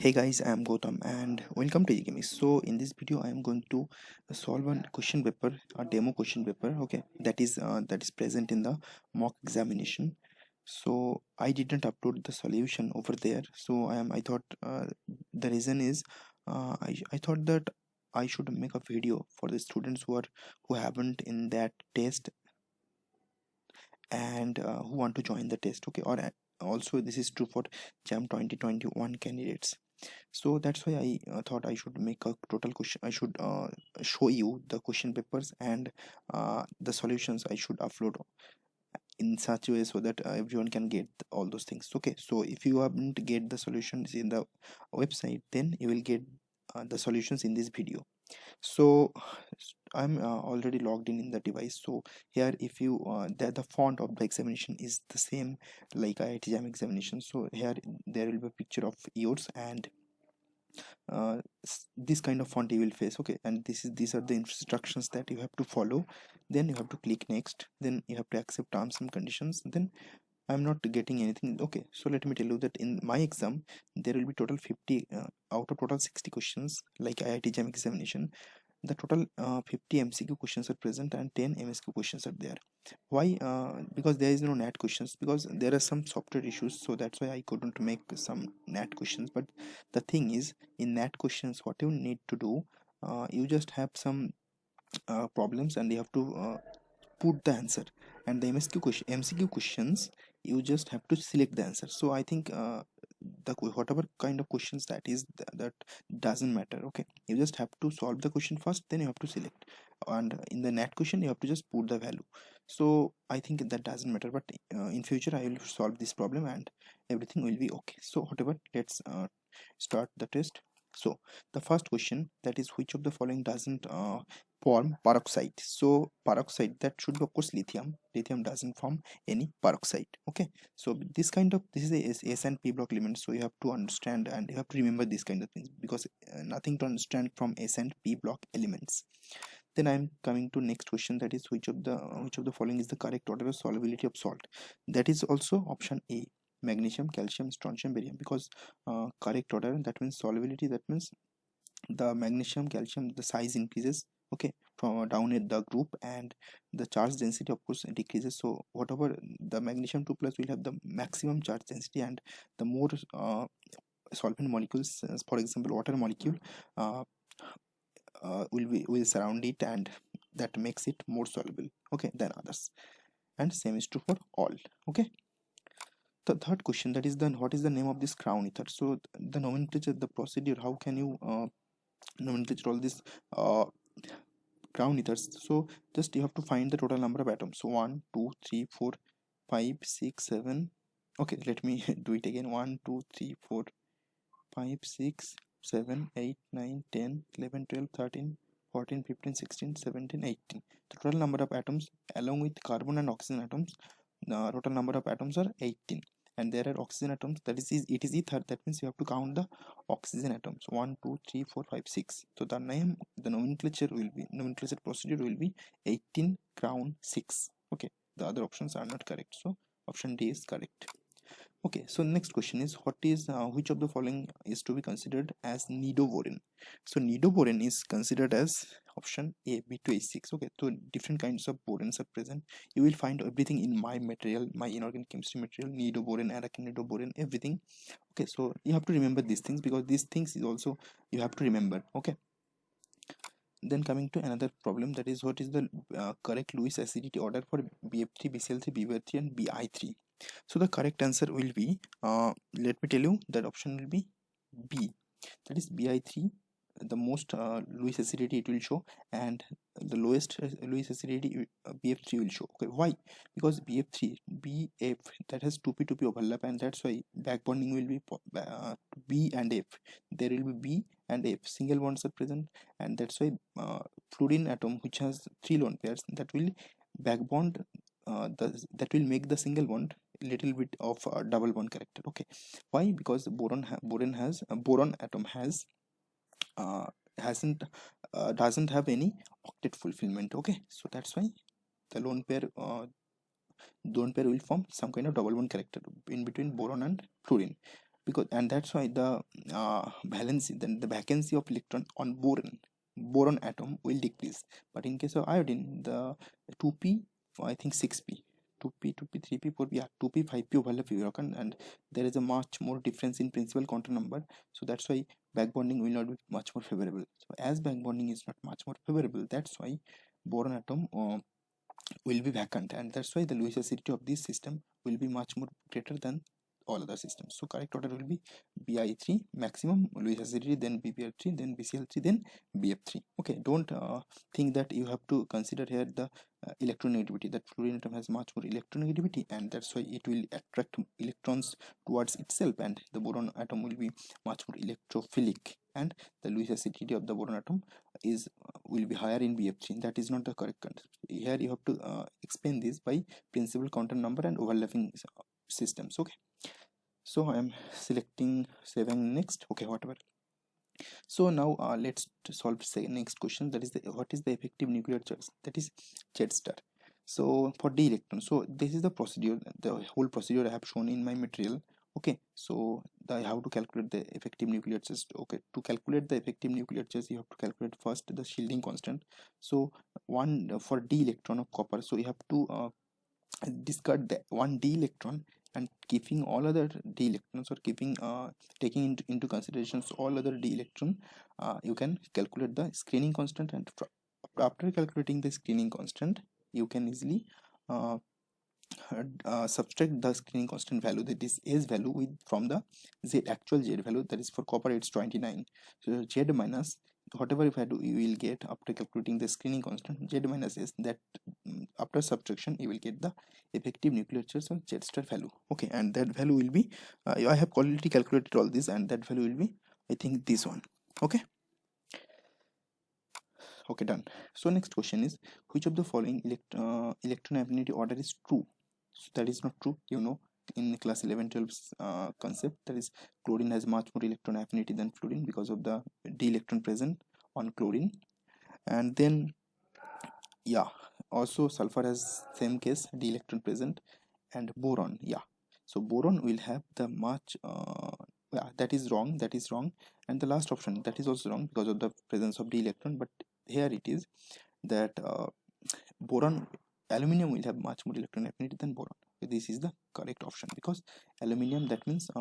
Hey guys, I am Gautam and welcome to Academy. So in this video, I am going to solve a question paper, a demo question paper. Okay, that is present in the mock examination. So I didn't upload the solution over there. So I thought the reason is I thought that I should make a video for the students who haven't in that test and who want to join the test. Okay, or also this is true for JAM 2021 candidates. So that's why I thought I should make a total question. I should show you the question papers and the solutions I should upload in such a way so that everyone can get all those things. Okay, so if you haven't get the solutions in the website, then you will get the solutions in this video. So I'm already logged in the device. So here, if you the font of the examination is the same like IIT JAM examination. So here there will be a picture of yours and this kind of font you will face. Okay, and these are the instructions that you have to follow. Then you have to click next, then you have to accept terms and conditions. Then I'm not getting anything. Okay, so let me tell you that in my exam there will be total 50 out of total 60 questions like IIT JAM examination. The total 50 MCQ questions are present and 10 MSQ questions are there. Why? Because there is no NAT questions, because there are some software issues, so that's why I couldn't make some NAT questions. But the thing is, in NAT questions, what you need to do, you just have some problems and you have to put the answer. And the MCQ questions, you just have to select the answer. So I think whatever kind of questions that is, that doesn't matter. Okay, you just have to solve the question first, then you have to select. And in the NAT question, you have to just put the value. So I think that doesn't matter. But in future, I will solve this problem and everything will be okay. So whatever, let's start the test. So the first question, that is, which of the following doesn't form peroxide? So peroxide, that should be of course lithium. Lithium doesn't form any peroxide. Okay, so this is a S and P block element, so you have to understand and you have to remember these kind of things, because nothing to understand from S and P block elements. Then I'm coming to next question, that is, which of the following is the correct order of solubility of salt? That is also option A, magnesium, calcium, strontium, barium. Because correct order, that means solubility, that means the magnesium, calcium, the size increases. Okay, from down at the group, and the charge density of course decreases. So whatever, the magnesium 2 plus will have the maximum charge density, and the more solvent molecules, for example water molecule, uh, will surround it, and that makes it more soluble, okay, than others. And same is true for all. Okay, the third question, that is, then what is the name of this crown ether? So the nomenclature, the procedure, how can you nomenclature all this crown ethers? So just you have to find the total number of atoms. So 1 2 3 4 5 6 7. Okay, let me do it again. 1 2 3 4 5 6 7 8 9 10 11 12 13 14 15 16 17 18. The total number of atoms along with carbon and oxygen atoms, the total number of atoms are 18. And there are oxygen atoms, that is it is ether, that means you have to count the oxygen atoms. 1 2 3 4 5 6. So the nomenclature procedure will be 18 crown 6. Okay, the other options are not correct, so option D is correct. Okay, so next question is, which of the following is to be considered as nidoboron? So nidoboron is considered as option A, B2H6. Okay, so different kinds of borons are present. You will find everything in my material, my inorganic chemistry material, nidoboron, arachnidoboron, everything. Okay, so you have to remember these things, because these things is also you have to remember. Okay, then coming to another problem, that is, what is the correct Lewis acidity order for BF3, BCl3, BBr3 and Bi3? So the correct answer will be, let me tell you, that option will be B, that is Bi3. The most Lewis acidity it will show, and the lowest Lewis acidity BF3 will show. Okay, why? Because BF3 BF, that has 2p overlap, and that's why back bonding will be B and F. There will be B and F, single bonds are present, and that's why fluorine atom, which has 3 lone pairs, that will back bond, that will make the single bond little bit of double bond character. Okay, why? Because boron atom has uh, hasn't doesn't have any octet fulfillment. Okay, so that's why the lone pair will form some kind of double bond character in between boron and fluorine. because, and that's why the valency, then the vacancy of electron on boron atom will decrease. But in case of iodine, the 2p, I think 6p, 2p, 2p, 3p, 4p, yeah, 2p, 5p overlap will occur, and there is a much more difference in principal quantum number. So that's why back bonding will not be much more favorable. So as back bonding is not much more favorable, that's why boron atom will be vacant, and that's why the Lewis acidity of this system will be much more greater than all other systems. So correct order will be Bi3 maximum Lewis acidity, then BBr3, then BCl3, then BF3. Okay, don't think that you have to consider here the electronegativity, that fluorine atom has much more electronegativity, and that's why it will attract electrons towards itself, and the boron atom will be much more electrophilic, and the Lewis acidity of the boron atom is will be higher in BF3. That is not the correct concept. Here you have to explain this by principal quantum number and overlapping systems. Okay, so I am selecting 7 next. Okay, whatever. So now let's solve next question, that is what is the effective nuclear charge, that is Z star. So for d electron, so this is the procedure, the whole procedure I have shown in my material. Okay, so I have to calculate the effective nuclear charge. Okay, to calculate the effective nuclear charge, you have to calculate first the shielding constant. So one for d electron of copper, so you have to discard the one d electron, and keeping all other d electrons, or keeping taking into considerations all other d electron, you can calculate the screening constant, and after calculating the screening constant, you can easily subtract the screening constant value, that is S value, with from the Z actual Z value, that is for copper it's 29. So Z minus whatever value you will get after calculating the screening constant, Z minus S, that after subtraction you will get the effective nuclear charge on Z star value. Okay, and that value will be I have already calculated all this, and that value will be, I think, this one. Okay, okay, done. So next question is, which of the following electron affinity order is true? So that is not true, you know, in class 11 12 concept, that is chlorine has much more electron affinity than fluorine because of the d electron present on chlorine. And then yeah, also sulfur has same case, d electron present. And boron, yeah, so boron will have the much yeah, that is wrong, that is wrong. And the last option, that is also wrong because of the presence of d electron, but here it is that boron, aluminum will have much more electron affinity than boron. This is the correct option, because aluminum, that means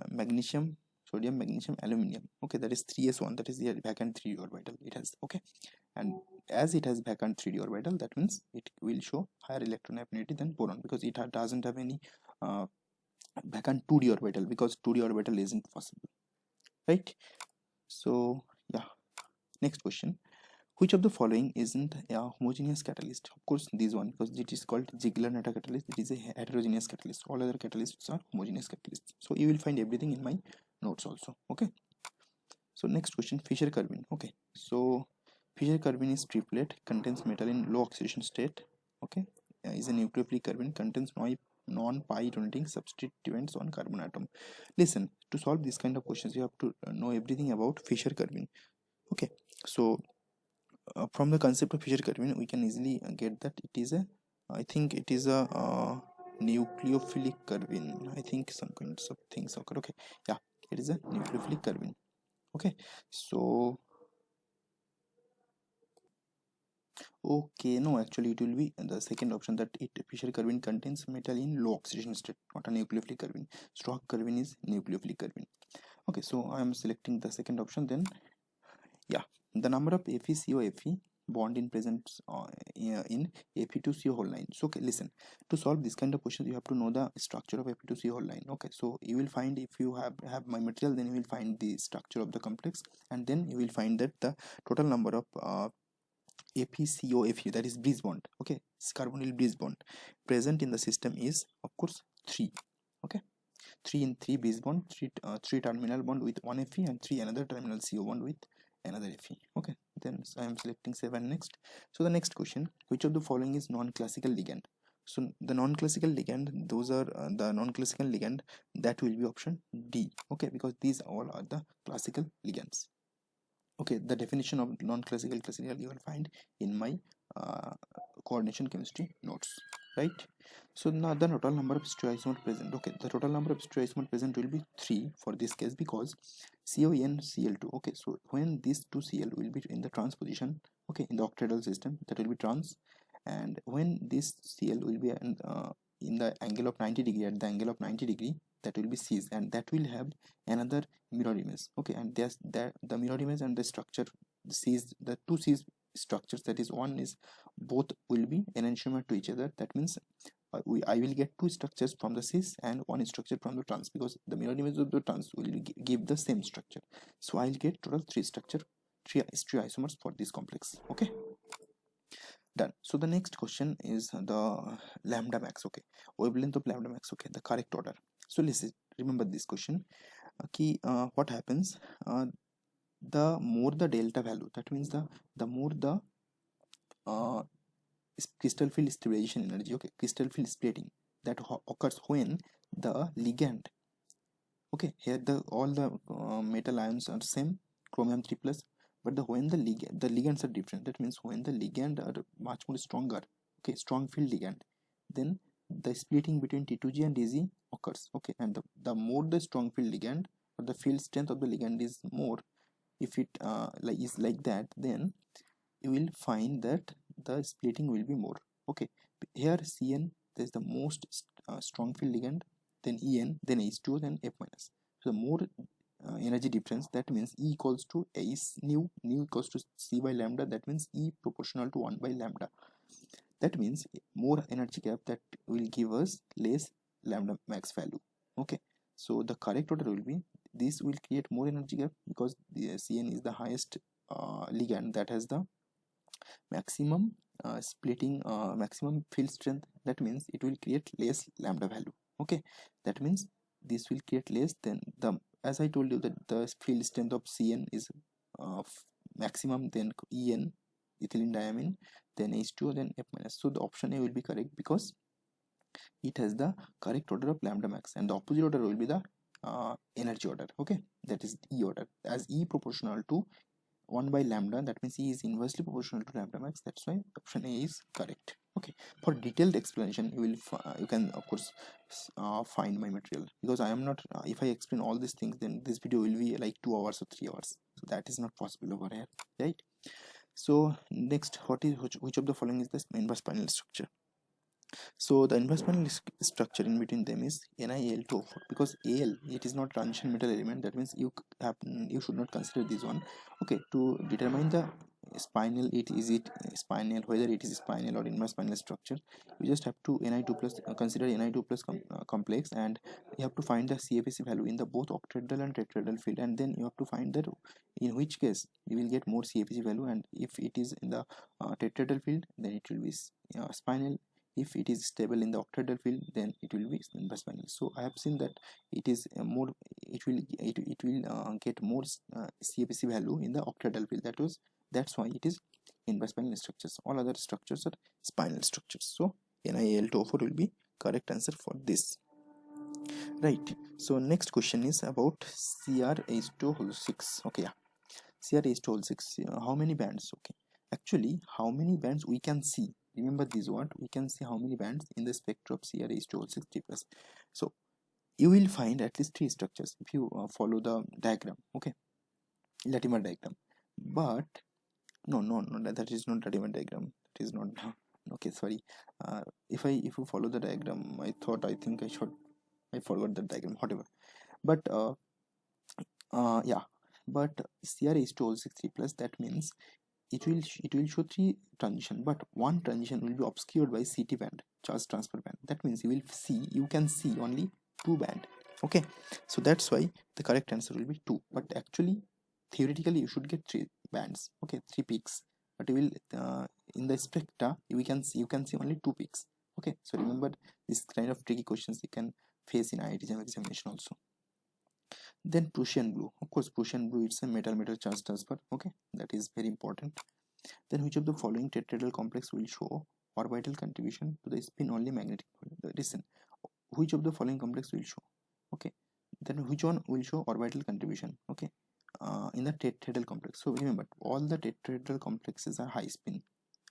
magnesium, sodium, magnesium, aluminum. Okay, that is 3s1, that is the vacant 3d orbital it has. Okay, and as it has vacant 3d orbital, that means it will show higher electron affinity than boron, because it doesn't have any vacant 2d orbital, because 2d orbital isn't possible, right? So yeah, next question, which of the following isn't a homogeneous catalyst? Of course this one, because it is called Ziegler-Natta catalyst. It is a heterogeneous catalyst. All other catalysts are homogeneous catalysts. So you will find everything in my notes also. Okay, so next question, Fischer-Curvin. Okay, so Fischer-Curvin is triplet, contains metal in low oxidation state. Okay, is a nucleophilic carbon, contains non-pi donating substituents on carbon atom. Listen, to solve this kind of questions, you have to know everything about Fischer-Curvin. Okay, so from the concept of Fischer-Curvin, we can easily get that it is a, I think it is a nucleophilic Curvin. I think some kinds of things occur. Okay, yeah, it is a nucleophilic Curvin. Okay, so okay, no, actually it will be the second option, that it Fischer-Curvin contains metal in low oxidation state, not a nucleophilic Curvin. Strock Curvin is nucleophilic Curvin. Okay, so I am selecting the second option. Then yeah, the number of FeCO-Fe bond in present in Fe2CO whole line. So okay, listen, to solve this kind of questions, you have to know the structure of Fe2CO whole line. Okay, so you will find, if you have my material, then you will find the structure of the complex, and then you will find that the total number of FeCO-Fe, that is bridge bond, okay, carbonyl bridge bond present in the system is, of course, 3. Okay, 3 in 3 base bond, 3 terminal bond with one Fe, and 3 another terminal CO bond with another Fe. Okay, then I am selecting 7 next. So the next question, which of the following is non-classical ligand? So the non-classical ligand, those are the non-classical ligand, that will be option D. Okay, because these all are the classical ligands. Okay, the definition of non-classical classical you will find in my coordination chemistry notes, right? So now the total number of stereoisomers present. Okay, the total number of stereoisomers present will be 3 for this case because CON Cl2. Okay, so when these two Cl will be in the trans position, okay, in the octahedral system, that will be trans, and when this Cl will be in the angle of 90 degree, at the angle of 90 degree, that will be cis, and that will have another mirror image. Okay, and there's that the mirror image and the structure cis, the two cis structures, that is one is both will be enantiomer to each other. That means I will get two structures from the cis and one structure from the trans, because the mirror image of the trans will give the same structure. So I'll get total three stereoisomers for this complex. Okay, done. So the next question is the lambda max. Okay, wavelength of lambda max. Okay, the correct order. So listen, remember this question. What happens? The more the delta value, that means the more the uh, crystal field stabilization energy, okay, crystal field splitting, that occurs when the ligand, okay, here the all the metal ions are same, chromium 3 plus, but when the ligands are different, that means when the ligand are much more stronger, okay, strong field ligand, then the splitting between T2G and DG occurs. Okay, and the more the strong field ligand, or the field strength of the ligand is more, if it is like that, then you will find that the splitting will be more. Okay, here Cn, there is the most strong field ligand, then En, then H2O, then F minus. So the more energy difference, that means E equals to H nu equals to C by lambda, that means E proportional to 1 by lambda. That means more energy gap, that will give us less lambda max value. Okay, so the correct order will be, this will create more energy gap because the Cn is the highest ligand that has the maximum maximum field strength. That means it will create less lambda value. Okay, that means this will create less than the, as I told you, that the field strength of Cn is maximum, then En, ethylene diamine, then H2O, then F minus. So the option A will be correct because it has the correct order of lambda max, and the opposite order will be the energy order. Okay, that is E order, as E proportional to 1 by lambda, that means E is inversely proportional to lambda max. That's why option A is correct. Okay, for detailed explanation, you can of course find my material, because I am not if I explain all these things, then this video will be like 2 hours or 3 hours, so that is not possible over here, right? So next, which of the following is the inverse spinal structure? So the inverse spinal structure in between them is NiAl2O4, because Al, it is not transition metal element. That means you should not consider this one. Okay, to determine the spinal, spinal, whether it is spinal or inverse spinal structure, you just have to Ni2 plus consider Ni2 plus complex, and you have to find the CFSE value in the both octahedral and tetrahedral field, and then you have to find that in which case you will get more CFSE value, and if it is in the tetrahedral field, then it will be spinal. If it is stable in the octahedral field, then it will be inverse spinal. So I have seen that it is more, it will get more CFSE value in the octahedral field. That's why it is inverse spinal structures. All other structures are spinal structures. So NiAl2O4 will be correct answer for this, right? So next question is about CrH2O6. Okay, yeah, CrH2O6, how many bands? Okay, actually how many bands we can see, remember this word, we can see how many bands in the spectrum of CrH2O6 plus. So you will find at least 3 structures if you follow the diagram. Okay, Latimer diagram, but no, that is not Latimer diagram, that is not okay, sorry. If you follow the diagram, I forgot the diagram, whatever. But yeah, but CrH2O6 plus, that means it will show 3 transition, but one transition will be obscured by CT band, charge transfer band. That means you can see only 2 band. Okay, so that's why the correct answer will be 2, but actually theoretically you should get 3 bands. Okay, 3 peaks, but you will in the spectra you can see only 2 peaks. Okay, so remember, this kind of tricky questions you can face in IIT examination also. Then Prussian blue, of course Prussian blue, it's a metal charge transfer. Okay, that is very important. Then which of the following tetrahedral complex will show orbital contribution to the spin only magnetic field? Listen, which of the following complex will show? Okay, then which one will show orbital contribution? Okay, in the tetrahedral complex. So remember, all the tetrahedral complexes are high spin.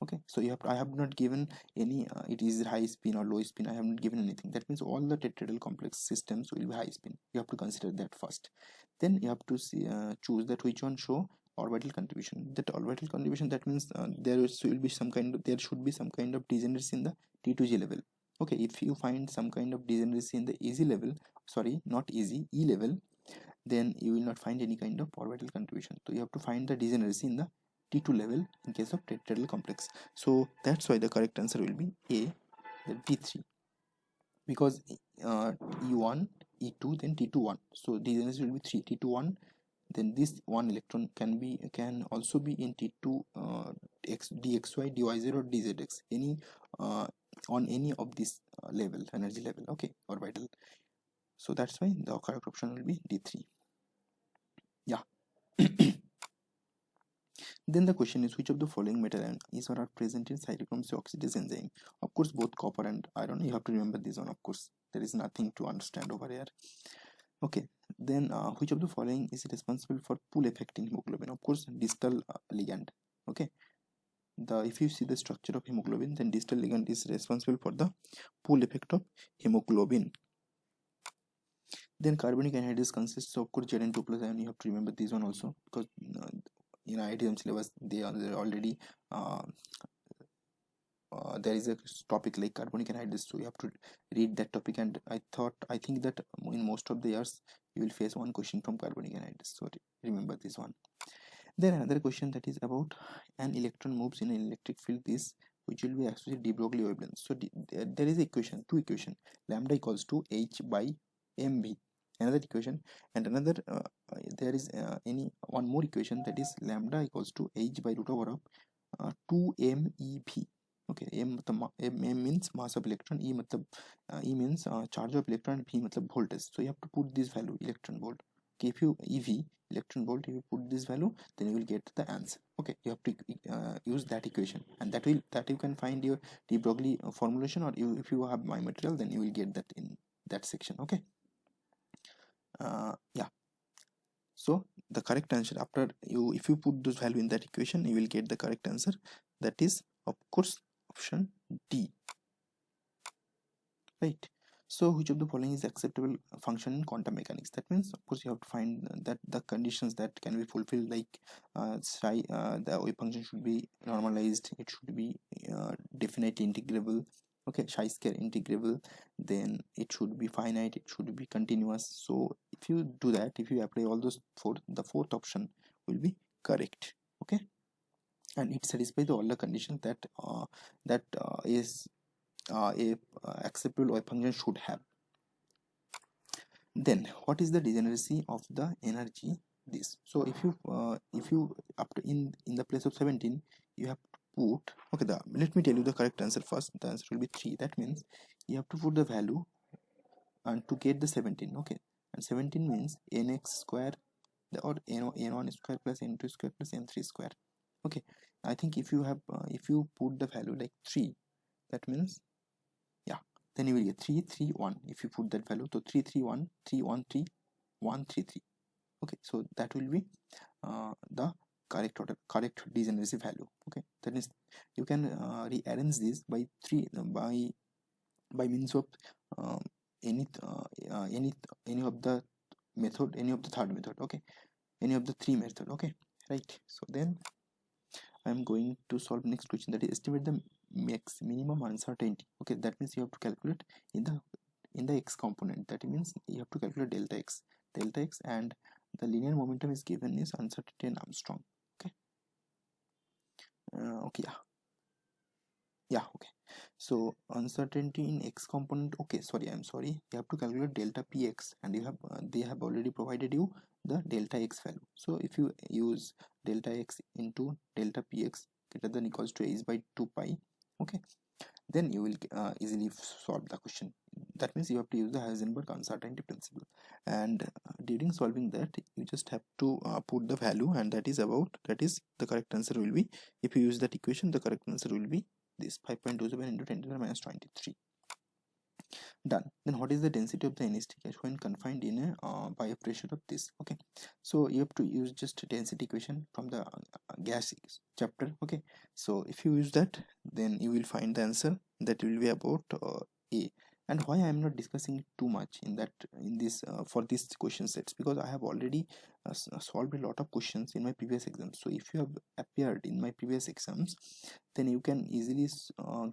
Okay, Okay, so I have not given any it is high spin or low spin. I haven't given anything. That means all the tetrahedral complex systems will be high spin. You have to consider that first. Then you have to see, choose that which one show orbital contribution. That orbital contribution, that means there should be some kind of degeneracy in the T2G level. Okay, if you find some kind of degeneracy in the easy level, sorry, not easy, E level, then you will not find any kind of orbital contribution. So you have to find the degeneracy in the T2 level in case of tetrahedral complex. So that's why the correct answer will be A, then P3, because E1, E2, then T2 1. So degeneracy will be 3, T2 1. Then this one electron can also be in T2 dxy, dy0 or dzx, any on any of this level, energy level, okay, orbital. So that's why the correct option will be D3. Yeah. Then the question is, which of the following metal ion is or are present in cytochrome oxidase enzyme? Of course, both copper and iron. You have to remember this one. Of course, there is nothing to understand over here. Okay. Then which of the following is responsible for pull effect in hemoglobin? Of course, distal ligand. Okay. If you see the structure of hemoglobin, then distal ligand is responsible for the pull effect of hemoglobin. Then carbonic anhydrase consists of course Zn2 plus ion. You have to remember this one also, because in IITM syllabus they are already there is a topic like carbonic anhydrase, so you have to read that topic. And I think that in most of the years you will face one question from carbonic anhydrase, so remember this one. Then another question that is about an electron moves in an electric field, this which will be associated de Broglie wavelength. So there is two equation, lambda equals to h by mv, another equation, and another there is any one more equation, that is lambda equals to h by root over of 2 mev. Okay, m means mass of electron, e means charge of electron, v voltage. So you have to put this value, electron volt. Okay, if you ev, electron volt, if you put this value, then you will get the answer. Okay, you have to use that equation, and that you can find your de Broglie formulation, or if you have my material, then you will get that in that section. Okay. Yeah, so the correct answer, after if you put those value in that equation, you will get the correct answer, that is of course option D, right? So which of the following is acceptable function in quantum mechanics? That means of course you have to find that the conditions that can be fulfilled, like the wave function should be normalized, it should be definitely integrable, okay, chi-square integrable, then it should be finite, it should be continuous. So if you do that, if you apply all those four, the fourth option will be correct. Okay, and it satisfies all the conditions that is a acceptable wave function should have. Then what is the degeneracy of the energy this? So if you up to in the place of 17, you have to put, okay, let me tell you the correct answer first. The answer will be 3. That means you have to put the value and to get the 17. Okay, and 17 means nx square or n1 square plus n2 square plus n3 square. Okay, I think if you have if you put the value like 3, that means, yeah, then you will get 331. If you put that value, so 331 313 133. Okay, so that will be the correct degeneracy value. Okay, that is, you can rearrange this by by means of any of the method, any of the third method. Okay, any of the 3 method. Okay, right? So then I'm going to solve next question, that is estimate the minimum uncertainty. Okay, that means you have to calculate in the x component. That means you have to calculate delta x, and the linear momentum is given is uncertainty and Armstrong. Okay. Okay, yeah, okay. So uncertainty in x component, okay, I'm sorry, you have to calculate delta px, and you have they have already provided you the delta x value. So if you use delta x into delta px greater than equals to h by 2 pi, okay, then you will easily solve the question. That means you have to use the Heisenberg uncertainty principle, and during solving that you just have to put the value, and that is the correct answer will be, if you use that equation, the correct answer will be this 5.27 into 10 to the minus 23. Done. Then what is the density of the NH3 gas when confined in a by a pressure of this? Okay, so you have to use just density equation from the gas chapter. Okay, so if you use that, then you will find the answer that will be about A. And why I am not discussing too much in that in this for this question sets, because I have already solved a lot of questions in my previous exams. So if you have appeared in my previous exams, then you can easily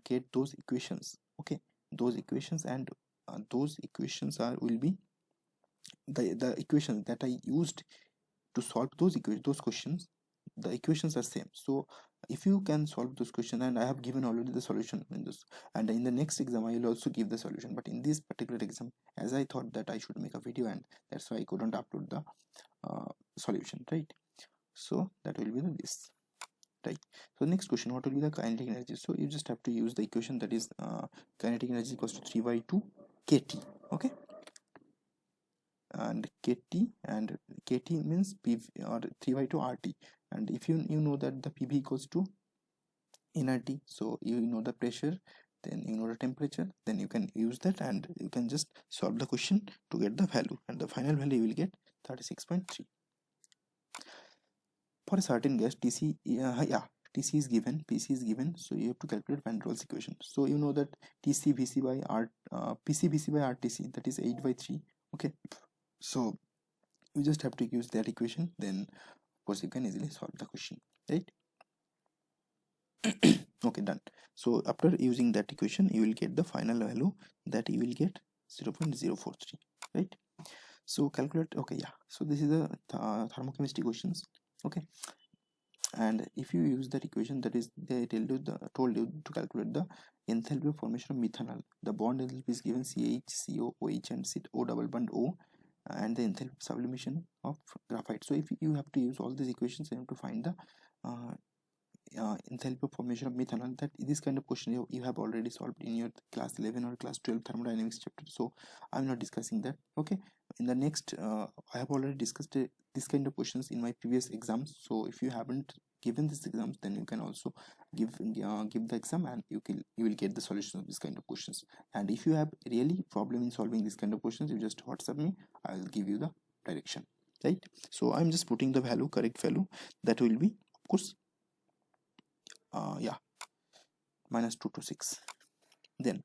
get those equations. Okay, those equations, and those equations are will be the equations that I used to solve those questions. The equations are same. So if you can solve those questions, and I have given already the solution in this, and in the next exam I will also give the solution, but in this particular exam, as I thought that I should make a video, and that's why I couldn't upload the solution, right? So that will be this, right? So next question, what will be the kinetic energy? So you just have to use the equation that is kinetic energy equals to 3 by 2 kT. Okay, and kt means pv or 3 by 2 rt. And if you know that the pv equals to nRT, so you know the pressure, then you know the temperature, then you can use that and you can just solve the question to get the value, and the final value you will get 36.3. For a certain gas tc, tc is given, pc is given, so you have to calculate van der Waals equation. So you know that tc vc by r pc vc by rtc, that is 8 by 3. Okay, so you just have to use that equation, then of course you can easily solve the question, right? Okay, done. So after using that equation, you will get the final value, that you will get 0.043, right? So calculate. Okay, yeah, so this is the thermochemistry questions. Okay, and if you use that equation, that is they told you to calculate the enthalpy of formation of methanol. The bond enthalpy is given CH, CO, OH and O double bond O, and the enthalpy of sublimation of graphite. So if you have to use all these equations, you have to find the enthalpy of formation of methanol. That this kind of question you have already solved in your class 11 or class 12 thermodynamics chapter, so I'm not discussing that. Okay, in the next I have already discussed this kind of questions in my previous exams, so if you haven't given this exams, then you can also give the exam, and you will get the solution of this kind of questions. And if you have really problem in solving this kind of questions, you just WhatsApp me, I'll give you the direction, right? So I'm just putting the value, correct value, that will be of course yeah, -2 to 6. Then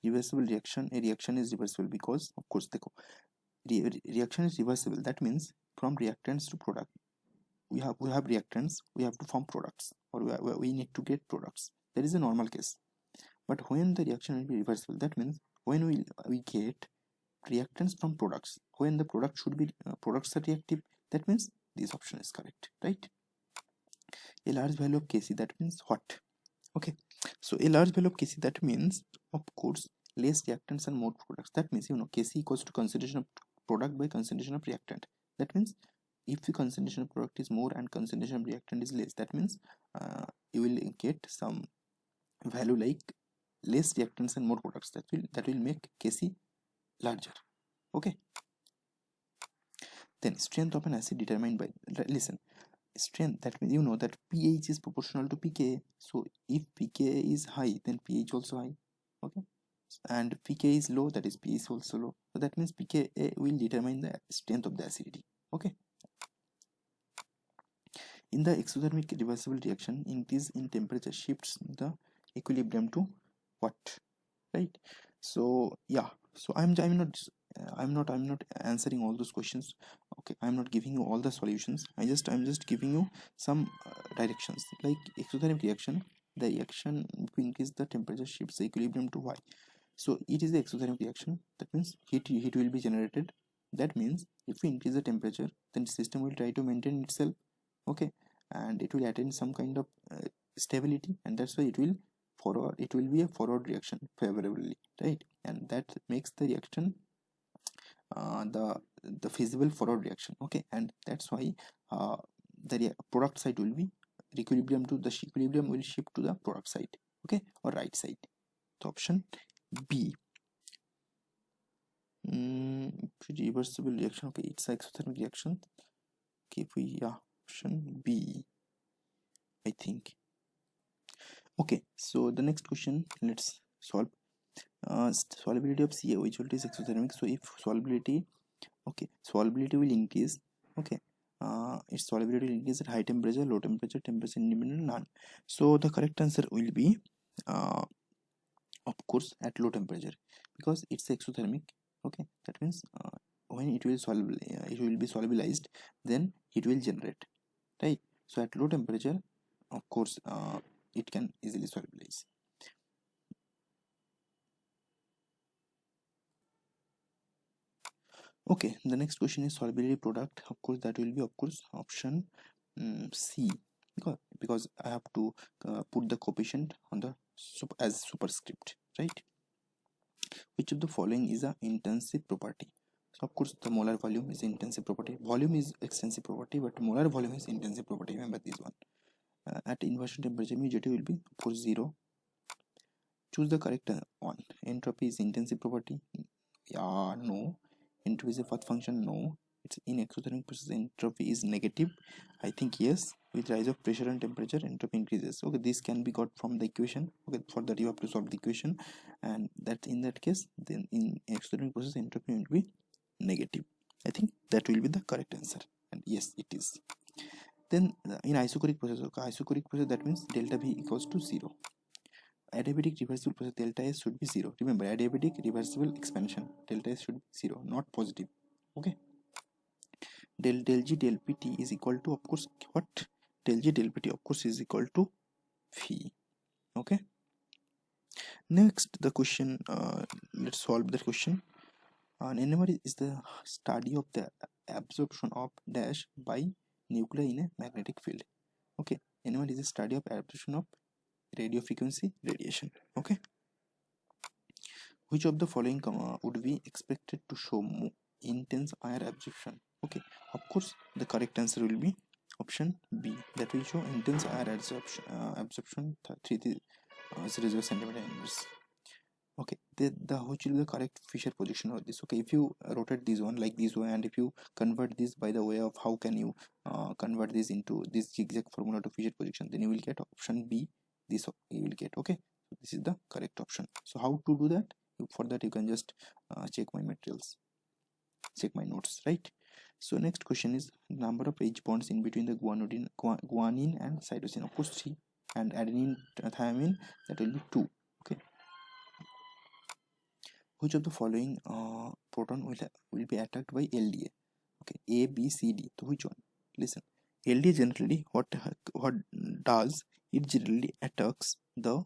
reversible reaction, a reaction is reversible because of course reaction is reversible. That means from reactants to product, we have reactants, we have to form products, or we need to get products. That is a normal case. But when the reaction will be reversible, that means when we get reactants from products, when the product should be products are reactive, that means this option is correct, right? A large value of Kc, that means what? Okay, so a large value of Kc, that means of course less reactants and more products. That means Kc equals to concentration of product by concentration of reactant. That means if the concentration of product is more and concentration of reactant is less, that means you will get some value like less reactants and more products. That will make Kc larger. Okay, then strength of an acid determined by, listen, strength, that means that pH is proportional to pK. So if pK is high, then pH also high. Okay, and pK is low, that is pH is also low. So that means pK will determine the strength of the acidity. Okay, in the exothermic reversible reaction, increase in temperature shifts the equilibrium to what, right? So yeah, so I'm not answering all those questions. Okay, I'm not giving you all the solutions. I'm just giving you some directions. Like exothermic reaction, the reaction to increase the temperature shifts the equilibrium to y. So it is the exothermic reaction. That means heat will be generated. That means if we increase the temperature, then the system will try to maintain itself. Okay, and it will attain some kind of stability, and that's why it will be a forward reaction favorably, right? And that makes the reaction the feasible forward reaction. Okay, and that's why the product side will be equilibrium will shift to the product side. Okay, or right side. So option B. Reversible reaction. Okay, it's exothermic reaction. Okay, option B, I think. Okay, so the next question, let's solve. Solubility of CaOH is exothermic. So if solubility, okay, solubility will increase, okay, its solubility will increase at high temperature, low temperature, temperature independent, none. So the correct answer will be of course at low temperature, because it's exothermic. Okay, that means when it will soluble, it will be solubilized, then it will generate, right? So at low temperature, of course, it can easily solubilize. Okay, the next question is solubility product. Of course, that will be, of course, option C, because I have to put the coefficient on the as superscript, right? Which of the following is a intensive property? So of course, the molar volume is intensive property. Volume is extensive property, but molar volume is intensive property. Remember this one. At inversion temperature, mu J2 will be, of course, 0. Choose the correct one. Entropy is intensive property. Yeah, no. Entropy is a path function. No. It's in exothermic process. Entropy is negative. I think yes. With rise of pressure and temperature, entropy increases. Okay, this can be got from the equation. Okay, for that you have to solve the equation, and that in that case, then in exothermic process, entropy will be negative. I think that will be the correct answer, and yes, it is. Then in isochoric process, okay, isochoric process, that means delta V equals to 0. Adiabatic reversible process, delta S should be 0. Remember, adiabatic reversible expansion, delta S should be 0, not positive. Okay. Del G del Pt is equal to, of course, what? Del G del Pt, of course, is equal to phi. Okay. Next, the question, let's solve the question. NMR is the study of the absorption of dash by nuclei in a magnetic field. Okay. NMR is a study of absorption of radio frequency radiation. Okay. Which of the following would be expected to show intense IR absorption? Okay, of course, the correct answer will be option B. That will show intense IR absorption 3.00 centimeter inverse. Okay, which will be the correct Fisher position of this? Okay, if you rotate this one like this way, and if you convert this by the way of how can you convert this into this zigzag formula to Fisher position, then you will get option B. This you will get. Okay, so this is the correct option. So how to do that? For that you can just check my materials, check my notes, right? So next question is number of H bonds in between the guanine and cytosine. Of course 3, and adenine thymine, that will be 2. Okay, which of the following proton will be attacked by LDA? Okay, A, B, C, D. So which one? Listen, LDA generally what does, it generally attacks the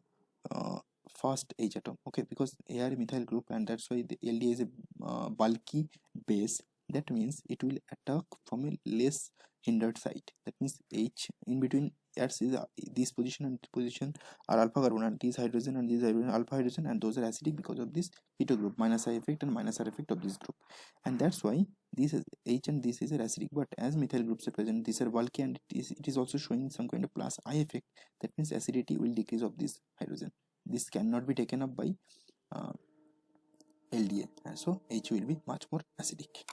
first H atom. Okay, because air methyl group, and that's why the LDA is a bulky base. That means it will attack from a less hindered site. That means H in between H is this position and this position are alpha carbon, and these hydrogen and these hydrogen alpha hydrogen, and those are acidic because of this keto group, minus I effect and minus R effect of this group, and that's why this is H and this is acidic. But as methyl groups are present, these are bulky, and it is also showing some kind of plus I effect. That means acidity will decrease of this hydrogen. This cannot be taken up by LDA, and so H will be much more acidic.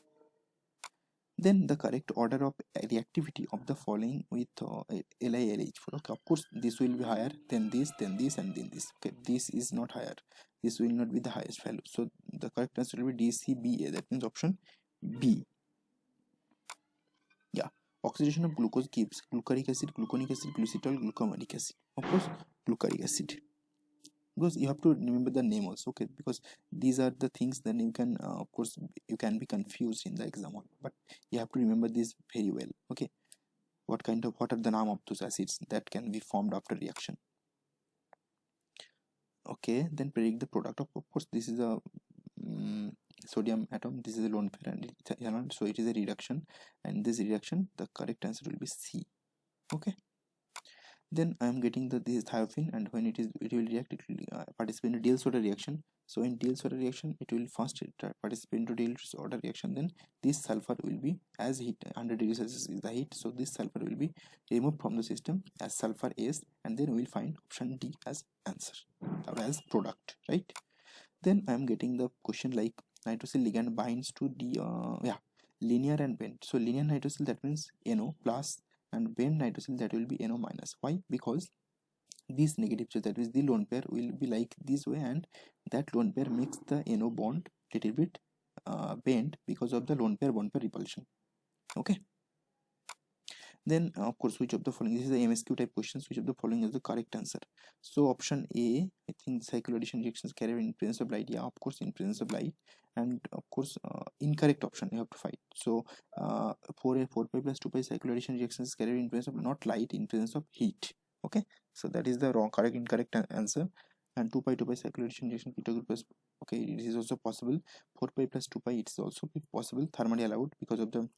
Then the correct order of reactivity of the following with LiLH4. Okay, of course this will be higher than this, and then this. Okay, this is not higher. This will not be the highest value. So the correct answer will be DCBA. That means option B. Yeah. Oxidation of glucose gives glucuric acid, gluconic acid, glucitol, glucomanic acid. Of course, glucuric acid. Because you have to remember the name also, okay, because these are the things that you can of course you can be confused in the exam, but you have to remember this very well. Okay, what are the name of those acids that can be formed after reaction. Okay, then predict the product of course this is a sodium atom, this is a lone pair, and so it is a reduction, and this reduction, the correct answer will be C. Okay, then I am getting this is thiophene, and when it will react, it will participate in Diels-Soda reaction. So in Diels-Soda reaction, it will first participate into Diels-Soda reaction. Then this sulfur will be, as heat 100 degrees Celsius is the heat, so this sulfur will be removed from the system as sulfur S, and then we will find option D as answer or as product, right? Then I am getting the question like nitrosyl ligand binds to the linear and bent. So linear nitrosyl, that means NO plus, and bent nitrosyl, that will be NO minus. Why? Because this negative charge, that is the lone pair, will be like this way, and that lone pair makes the NO bond little bit bent because of the lone pair bond pair repulsion. Okay. Then of course, which of the following, this is the MSQ type questions, which of the following is the correct answer? So option A, I think cyclo addition reactions carried in presence of light. Yeah, of course, in presence of light. And of course, incorrect option you have to find. So 4 pi plus 2 pi cyclo addition reactions carried in presence of not light, in presence of heat. Okay, so that is the wrong, incorrect answer. And 2 pi cyclo addition reaction keto group is, okay, it is also possible. 4 pi plus 2 pi, it's also possible, thermally allowed because of the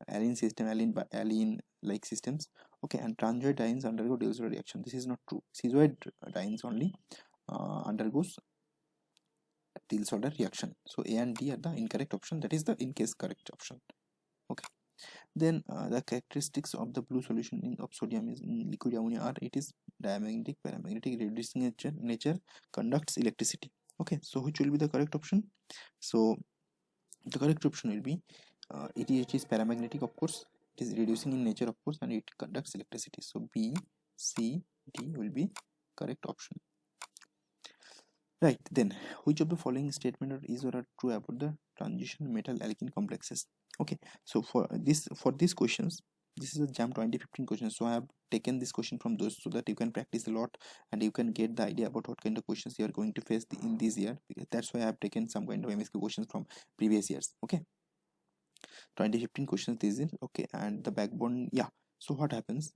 alene system, alene like systems. Okay, and transoid dienes undergo Diels-Alder reaction. This is not true. Schizoid dienes only undergoes Diels-Alder reaction. So A and D are the incorrect option. That is the in case correct option. Okay. Then the characteristics of the blue solution of sodium is in liquid ammonia are, it is diamagnetic, paramagnetic, reducing nature, conducts electricity. Okay, so which will be the correct option? So the correct option will be it is paramagnetic, of course, it is reducing in nature, of course, and it conducts electricity. So B, C, D will be correct option. Right, then which of the following statement is or are true about the transition metal alkene complexes? Okay, so for these questions, this is a JAM 2015 question, so I have taken this question from those so that you can practice a lot and you can get the idea about what kind of questions you are going to face in this year. That's why I have taken some kind of MSQ questions from previous years. Okay, 2015 questions this is. Okay, and the backbone, yeah, so what happens,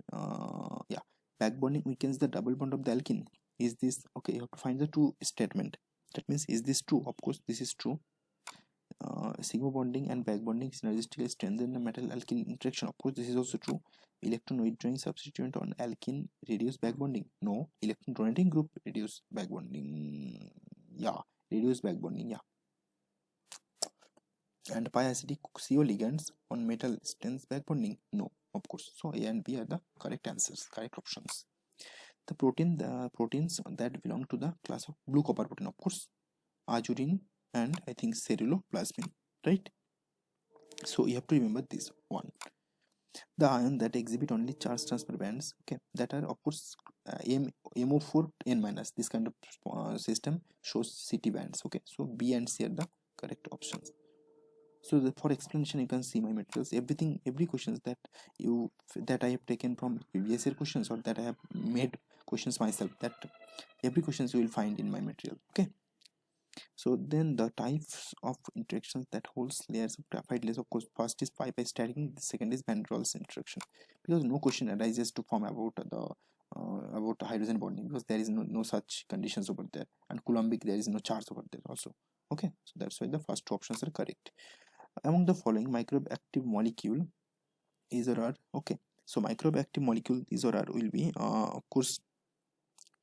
yeah, backbonding weakens the double bond of the alkene. Is this, okay, you have to find the true statement. That means, is this true? Of course this is true. Sigma bonding and back bonding synergistically strengthen the metal alkene interaction. Of course this is also true. Electron withdrawing substituent on alkene reduce back bonding. No. Electron donating group reduce back bonding. Yeah, reduce back bonding. Yeah. And pi acidic CO ligands on metal strengthens back bonding. No, of course. So A and B are the correct answers, correct options. The proteins that belong to the class of blue copper protein, of course, ajurin and I think ceruloplasmin, right? So you have to remember this one. The ion that exhibit only charge transfer bands, okay, that are of course MO4 n minus. This kind of system shows CT bands. Okay, so B and C are the correct options. So for explanation, you can see my materials. Every questions that I have taken from previous year questions, or that I have made questions myself, that every questions you will find in my material. Okay. So then the types of interactions that holds layers of graphite layers, of course, first is pi stacking, the second is van der Waals interaction, because no question arises to form about the hydrogen bonding, because there is no such conditions over there, and Coulombic there is no charge over there also. Okay, so that's why the first two options are correct. Among the following microbe active molecule is or are, okay, so microbe active molecule is or are will be of course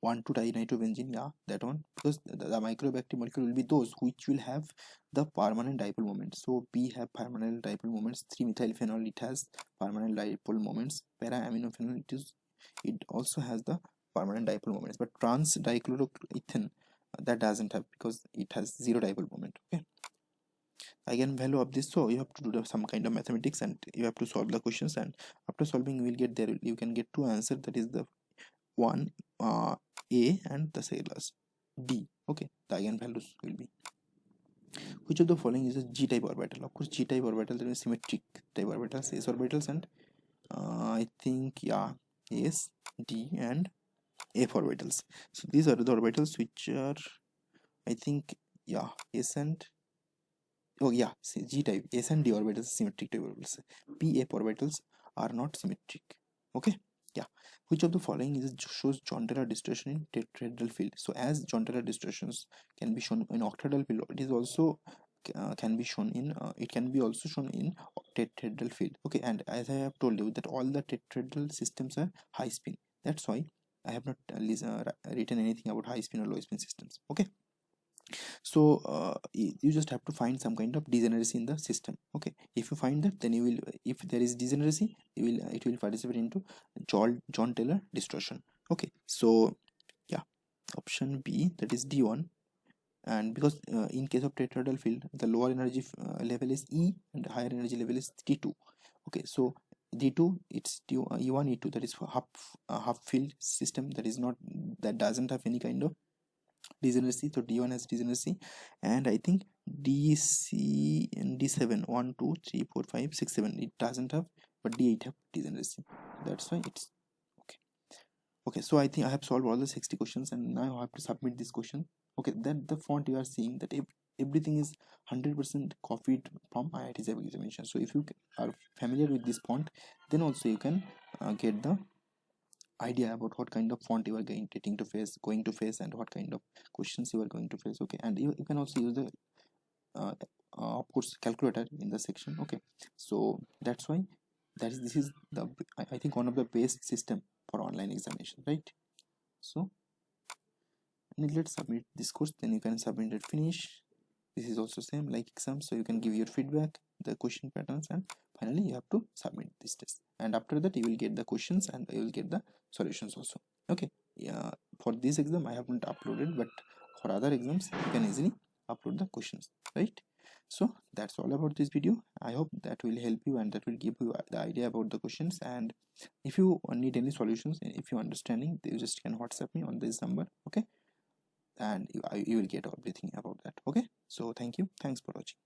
1,2-dinitrobenzene, yeah, that one, because the microbe active molecule will be those which will have the permanent dipole moment. So B have permanent dipole moments, 3-methylphenol it has permanent dipole moments, para-aminophenol it also has the permanent dipole moments, but trans dichloroethane that doesn't have, because it has 0 dipole moment. Okay, eigenvalue of this, so you have to do some kind of mathematics and you have to solve the questions, and after solving you will get there, you can get two answers, that is the one A and the last D. Okay, the eigenvalues will be, which of the following is a G-type orbital? Of course, G-type orbital, there is symmetric type orbitals, S orbitals, and I think, yeah, S, D, and F orbitals. So these are the orbitals which are, I think, yeah, S and, oh yeah, see, G-type, S and D orbitals, symmetric type orbitals. P, F orbitals are not symmetric. Okay, yeah. Which of the following is shows John-Taylor distortion in tetrahedral field? So as John-Taylor distortions can be shown in octahedral field, it is also can be shown in it can be also shown in tetrahedral field. Okay, and as I have told you that all the tetrahedral systems are high spin. That's why I have not written anything about high spin or low spin systems. Okay, so you just have to find some kind of degeneracy in the system. Okay, if you find that, then you will, if there is degeneracy, it will participate into John-Taylor distortion. Okay, so yeah, option B, that is D1. And because in case of tetrahedral field, the lower energy level is E and higher energy level is T2. Okay, so D2 it's E1 E2, that is for half field system, that is not, that doesn't have any kind of degeneracy. So D1 has degeneracy, and I think DC and D7 1 2 3 4 5 6 7 it doesn't have, but D8 have degeneracy. That's why it's okay. Okay, so I think I have solved all the 60 questions, and now I have to submit this question. Okay, then the font you are seeing, that everything is 100% copied from IIT examination. So if you are familiar with this font, then also you can get the idea about what kind of font you are going to face and what kind of questions you are going to face. Okay, and you can also use the uh, of course calculator in the section. Okay, so that's why this is the, I think, one of the best system for online examination, right? So let's submit this course, then you can submit it, finish. This is also same like exam, so you can give your feedback, the question patterns, and finally you have to submit this test, and after that you will get the questions and you will get the solutions also. Okay, yeah, for this exam I haven't uploaded, but for other exams you can easily upload the questions, right? So that's all about this video. I hope that will help you and that will give you the idea about the questions, and if you need any solutions, if you're understanding, you just can WhatsApp me on this number. Okay, and you will get everything about that. Okay, so thank you, thanks for watching.